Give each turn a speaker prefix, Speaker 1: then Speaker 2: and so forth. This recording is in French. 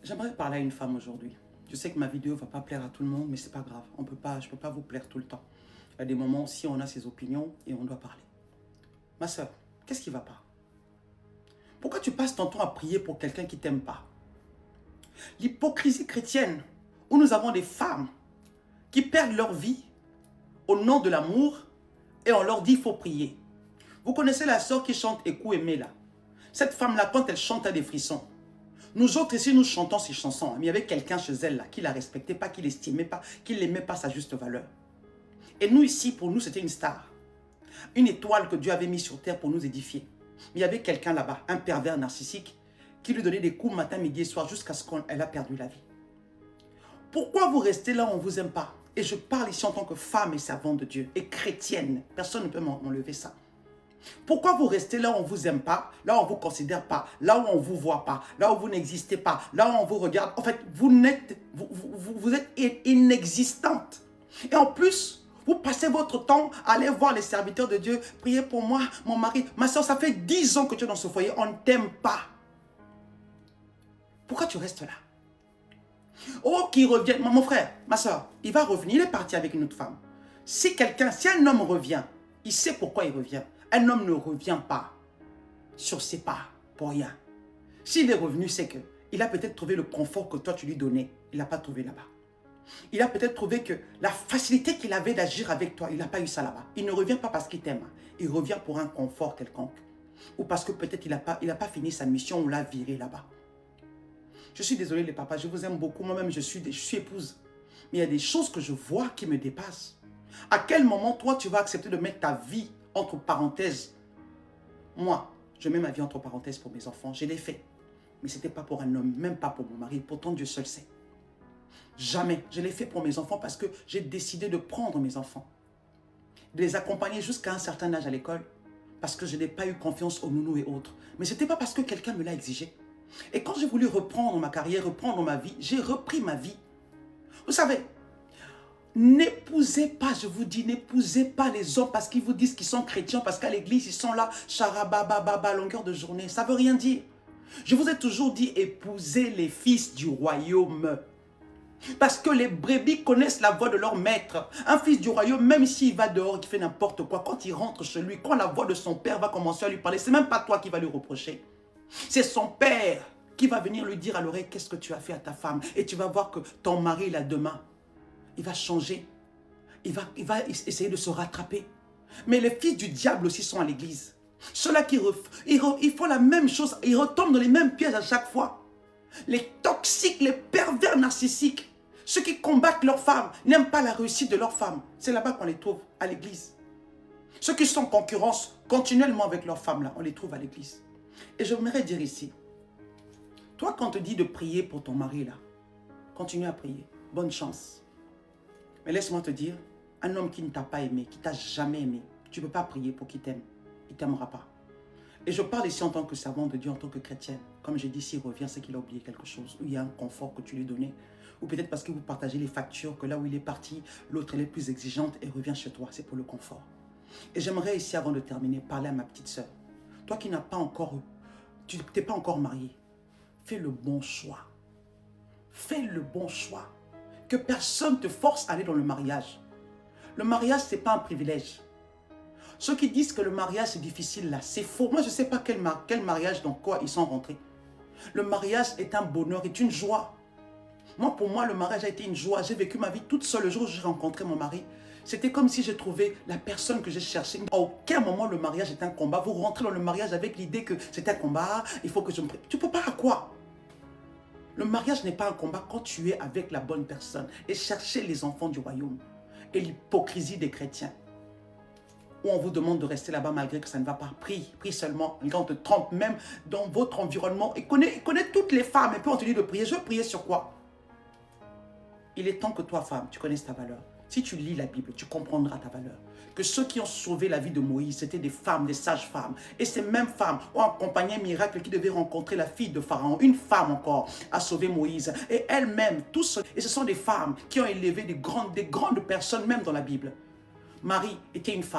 Speaker 1: J'aimerais parler à une femme aujourd'hui. Je sais que ma vidéo ne va pas plaire à tout le monde, mais c'est pas grave. Je ne peux pas vous plaire tout le temps. Il y a des moments aussi où on a ses opinions et on doit parler. Ma soeur, qu'est-ce qui ne va pas? Pourquoi tu passes ton temps à prier pour quelqu'un qui ne t'aime pas? L'hypocrisie chrétienne, où nous avons des femmes qui perdent leur vie au nom de l'amour et on leur dit qu'il faut prier. Vous connaissez la soeur qui chante Écoute Aimé là? Cette femme-là, quand elle chante, elle a des frissons. Nous autres ici, nous chantons ces chansons, mais il y avait quelqu'un chez elle là qui la respectait pas, qui l'estimait pas, qui l'aimait pas sa juste valeur. Et nous ici, pour nous, c'était une star. Une étoile que Dieu avait mise sur terre pour nous édifier. Mais il y avait quelqu'un là-bas, un pervers narcissique, qui lui donnait des coups matin, midi et soir jusqu'à ce qu'elle a perdu la vie. Pourquoi vous restez là où on ne vous aime pas? Et je parle ici en tant que femme et servante de Dieu, et chrétienne. Personne ne peut m'enlever ça. Pourquoi vous restez là où on ne vous aime pas, là où on ne vous considère pas, là où on ne vous voit pas, là où vous n'existez pas, là où on vous regarde? En fait, vous êtes inexistante. Et en plus, vous passez votre temps à aller voir les serviteurs de Dieu. Priez pour moi, mon mari. Ma soeur, ça fait 10 ans que tu es dans ce foyer. On ne t'aime pas. Pourquoi tu restes là? Oh, qu'il revienne. Mon frère, ma soeur, il va revenir. Il est parti avec une autre femme. Si un homme revient, il sait pourquoi il revient. Un homme ne revient pas sur ses pas pour rien. S'il est revenu, c'est qu'il a peut-être trouvé le confort que toi tu lui donnais. Il n'a pas trouvé là-bas. Il a peut-être trouvé que la facilité qu'il avait d'agir avec toi, il n'a pas eu ça là-bas. Il ne revient pas parce qu'il t'aime. Il revient pour un confort quelconque. Ou parce que peut-être il n'a pas fini sa mission, on l'a viré là-bas. Je suis désolé les papas, je vous aime beaucoup. Moi-même, je suis épouse. Mais il y a des choses que je vois qui me dépassent. À quel moment, toi, tu vas accepter de mettre ta vie entre parenthèses? Moi, je mets ma vie entre parenthèses pour mes enfants. Je l'ai fait. Mais ce n'était pas pour un homme, même pas pour mon mari. Pourtant, Dieu seul sait. Jamais. Je l'ai fait pour mes enfants parce que j'ai décidé de prendre mes enfants. De les accompagner jusqu'à un certain âge à l'école. Parce que je n'ai pas eu confiance aux nounous et autres. Mais ce n'était pas parce que quelqu'un me l'a exigé. Et quand j'ai voulu reprendre ma carrière, reprendre ma vie, j'ai repris ma vie. Vous savez, n'épousez pas, je vous dis, n'épousez pas les hommes parce qu'ils vous disent qu'ils sont chrétiens, parce qu'à l'église, ils sont là, charabababa, longueur de journée. Ça ne veut rien dire. Je vous ai toujours dit, épousez les fils du royaume. Parce que les brebis connaissent la voix de leur maître. Un fils du royaume, même s'il va dehors et qu'il fait n'importe quoi, quand il rentre chez lui, quand la voix de son père va commencer à lui parler, ce n'est même pas toi qui vas lui reprocher. C'est son père qui va venir lui dire à l'oreille, qu'est-ce que tu as fait à ta femme? Et tu vas voir que ton mari, là, demain, il va changer. Il va essayer de se rattraper. Mais les fils du diable aussi sont à l'église. Ceux-là ils font la même chose. Ils retombent dans les mêmes pièges à chaque fois. Les toxiques, les pervers narcissiques. Ceux qui combattent leurs femmes, n'aiment pas la réussite de leurs femmes. C'est là-bas qu'on les trouve, à l'église. Ceux qui sont en concurrence continuellement avec leurs femmes, là, on les trouve à l'église. Et j'aimerais dire ici, toi quand on te dit de prier pour ton mari là, continue à prier, bonne chance. Mais laisse-moi te dire, un homme qui ne t'a pas aimé, qui ne t'a jamais aimé, tu ne peux pas prier pour qu'il t'aime, il ne t'aimera pas. Et je parle ici en tant que servante de Dieu, en tant que chrétienne. Comme je dis, s'il revient, c'est qu'il a oublié quelque chose, ou il y a un confort que tu lui donnais, ou peut-être parce que vous partagez les factures, que là où il est parti, l'autre elle est plus exigeante et revient chez toi, c'est pour le confort. Et j'aimerais ici, avant de terminer, parler à ma petite sœur. Toi qui n'as pas encore tu n'es pas encore marié, fais le bon choix. Fais le bon choix. Que personne ne te force à aller dans le mariage. Le mariage, ce n'est pas un privilège. Ceux qui disent que le mariage c'est difficile là, c'est faux. Moi, je ne sais pas quel mariage, dans quoi ils sont rentrés. Le mariage est un bonheur, est une joie. Moi, pour moi, le mariage a été une joie. J'ai vécu ma vie toute seule le jour où j'ai rencontré mon mari. C'était comme si j'ai trouvé la personne que j'ai cherchée. À aucun moment, le mariage est un combat. Vous rentrez dans le mariage avec l'idée que c'est un combat, il faut que je me... Tu ne peux pas à quoi? Le mariage n'est pas un combat quand tu es avec la bonne personne. Et chercher les enfants du royaume. Et l'hypocrisie des chrétiens. Où on vous demande de rester là-bas malgré que ça ne va pas. Prie seulement. Quand on te trompe, même dans votre environnement. Et connaît toutes les femmes. Et puis on te dit de prier. Je veux prier sur quoi? Il est temps que toi, femme, tu connaisses ta valeur. Si tu lis la Bible, tu comprendras ta valeur. Que ceux qui ont sauvé la vie de Moïse, c'était des femmes, des sages femmes. Et ces mêmes femmes ont accompagné un miracle qui devait rencontrer la fille de Pharaon. Une femme encore a sauvé Moïse. Et elle-même, tous. Et ce sont des femmes qui ont élevé des grandes personnes, même dans la Bible. Marie était une femme.